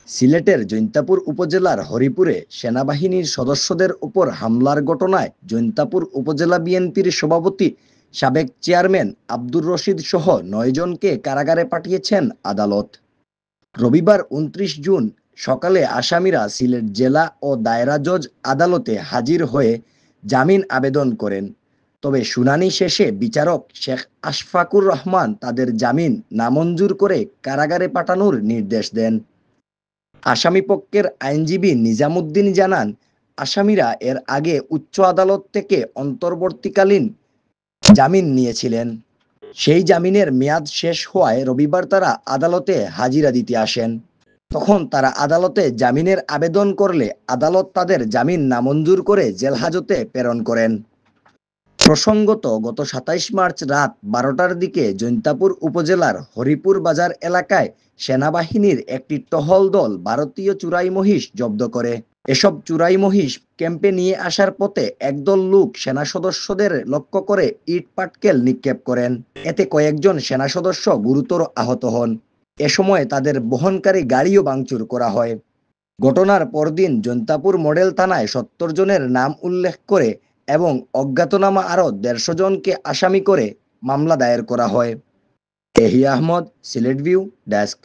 সিলেটের জৈন্তাপুর উপজেলার হরিপুরে সেনাবাহিনীর সদস্যদের উপর হামলার ঘটনায় জৈন্তাপুর উপজেলা বিএনপির সভাপতি সাবেক চেয়ারম্যান আব্দুর রশিদ সহ ৯ জনকে কারাগারে পাঠিয়েছেন আদালত। রবিবার ২৯ জুন সকালে আসামিরা সিলেট জেলা ও দায়রা জজ আদালতে হাজির হয়ে জামিন আবেদন করেন। তবে শুনানি শেষে বিচারক শেখ আশফাকুর রহমান তাদের জামিন নামঞ্জুর করে কারাগারে পাঠানোর নির্দেশ দেন। আসামিপক্ষের আইনজীবী নিজামুদ্দিন জানান, আসামিরা এর আগে উচ্চ আদালত থেকে অন্তর্বর্তীকালীন জামিন নিয়েছিলেন। সেই জামিনের মেয়াদ শেষ হওয়ায় রবিবার তারা আদালতে হাজিরা দিতে আসেন। তখন তারা আদালতে জামিনের আবেদন করলে আদালত তাদের জামিন নামঞ্জুর করে জেলহাজতে প্রেরণ করেন। প্রসঙ্গত, গত ২৭ মার্চ রাত ১২টার দিকে জৈন্তাপুর উপজেলার হরিপুর বাজার এলাকায় সেনাবাহিনীর একটি টহল দল ভারতীয় চুরাই মহিষ জব্দ করে। এসব চুরাই মহিষ ক্যাম্পে নিয়ে আসার পথে একদল লোক সেনা সদস্যদের লক্ষ্য করে ইট পাটকেল নিক্ষেপ করেন। এতে কয়েকজন সেনা সদস্য গুরুতর আহত হন। এ সময় তাদের বহনকারী গাড়িও ভাঙচুর করা হয়। ঘটনার পরদিন জৈন্তাপুর মডেল থানায় ৭০ জনের নাম উল্লেখ করে এবং অজ্ঞাতনামা আরও ১৫০ জনকে আসামি করে মামলা দায়ের করা হয়। এহি আহমদ, সিলেট ভিউ ডেস্ক।